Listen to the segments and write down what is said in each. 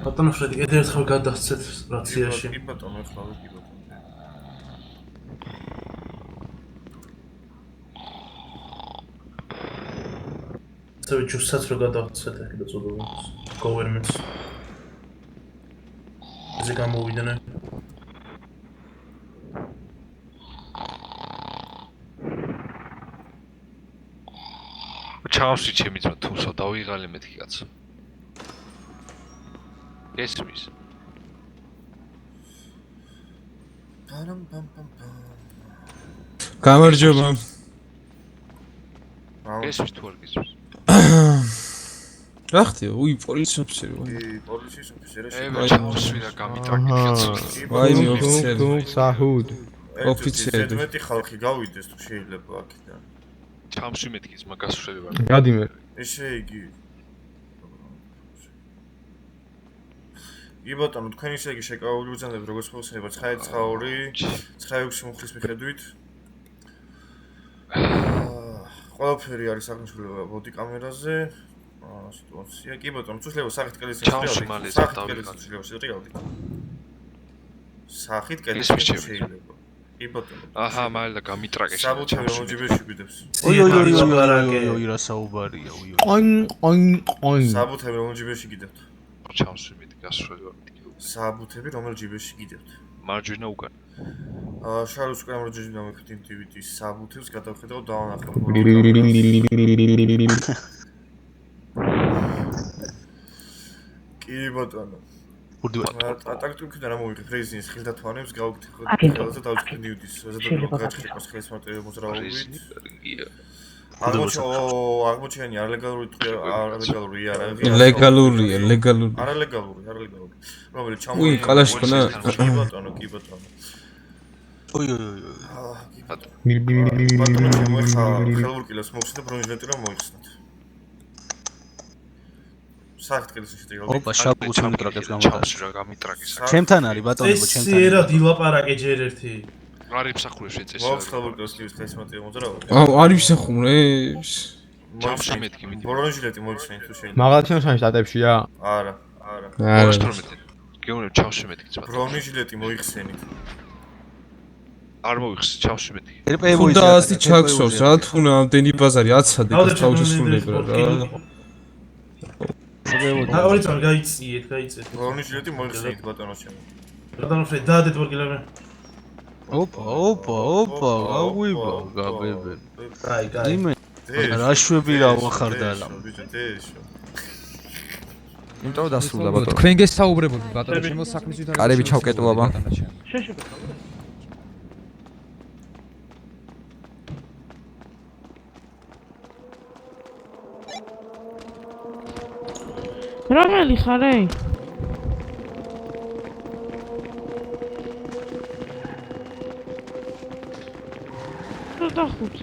ბატონო ფრედი, კიდევ ერთხელ გადასცეთ რაციაში. კი ბატონო, ეხლა კი ბატონო. ასევე ჯუსტსაც რო გადავცეთ აქ და წოდოს governments. ესე გამოვიდნენ. ჩავსვი ჩემი ძმა თუსო დავიღალე მეთქი კაცო. ესმის. გამარჯობა. ესმის თუ არ გისმის. რა ხდება? უი პოლიციის ოფიცერი. კი, პოლიციის ოფიცერია. ჩავსვი და გამიტრაკი კაცო. ვაიმე ოფიცერი. საჰუდ. ოფიცერი. მეტი ხალხი გავიდეს თუ შეიძლება აქედან. ჩავსვი მეთქი ძმა გასვლები ვარ. გადი მე. ესე იგი. კი ბატონო, თქვენ ისე იგი შეკავებული ბრძანებით როგორც ხოსება 9-9 9-6 მუხლის მიხედვით. ყველაფერი არის აღნიშნული ბოდი კამერაზე. სიტუაცია. კი ბატონო, თუ შეიძლება სახით კელის ჩავშმალე დავიღალე. სახით კელის შეიძლება. კი ბატონო. აჰა, მალე და გამიტრაკე საბუთები რომჯიბეში გვიდებს. ოი რა საუბარია, ოი. საბუთები რომჯიბეში გიდებთ. ჩავსვი მეთქი გასვლები ვარ მეთქი. საბუთები რომელ ჯიბეში გიდებთ. მარჯვენა უკან. შარუს უკან რომჯიბეში დამექრიტინტივიტის საბუთებს გადავხედავ დავანახავ. კი ბატონო. ტაქტიკიდან ამოვიღე პრეზიდენტის ხილდათვანებს გავგეთიხოთ ყველაზე დავწკნიუდის ზედაგაჩხიკოს ხელს მარტივ მოძრაობით. აღმოჩენი არალეგალური არა. ლეგალურია. არალეგალური. რომელიც ჩამოვიდა. უი, კალაში ქონა. კი ბატონო. ოი. ბატონო, მოიხსნა ხელურკილოს მოხსნა ბრონჟეტი რომ მოიხსნათ. სახით კელის შედეგად. ოპა, შაბუთი მიტრაკებს ჩავსვი რა გამიტრაკე. ჩემთან არის ბატონო, ჩემთან. ეს რა დილაპარაკე ჯერ ერთი. არ იმსახურებს ეწესი. მოხს ხელურკილოს კივის ხეს მარტივ მოძრაობით. არ ვისახურებს. ჩავსვი მეთქი მიდი. ბრონჟეტი მოიხსნა თუ შეიძლება. მაღალჩინოს შტატებშია? არა. არა. გეუბნები ჩავსვი მეთქი ძმა. ბრონჟეტი მოიხსენით. არ მოიხსნი ჩავსვი მეთქი. და ასი ჩაქსოვს რა თქუნა ამდენი ბაზარი აცადე და თავჯესრულებრა რა. ორი წამი გაიწიეთ. ბრონჟეტი მოიხსენით ბატონო ჩემო. ბატონო ფრედი, დაადეთ ვარგილები. ოპა, გავიბა, გაბებე. კაი. იმე რა შვები რა ვახარდალა. იმიტომ დასრულდა ბატონო. თქვენ გესაუბრებოდი ბატონო შემო საქმის ვითარება. კარები ჩავკეტო აბა. რომელი ხარე? დახუთ.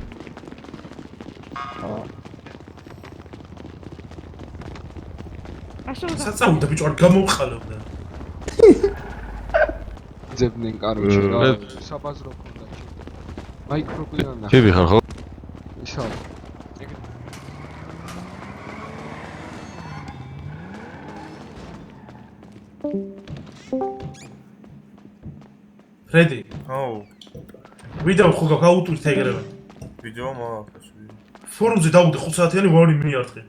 საწავდა ბიჭო არ გამოვყალობდა. ძებდნენ კაროჩი რა საბაზრო ქონდა. მაიკროფონი. კი ვიხარ ხო? ისა. ფრედი. აუ. ვიდეო ხო გაუტვირთ ეგრევე. ვიდეო მაქვს. ფორუმზე დავუდი 5 საათიანი ვარი მიარხე.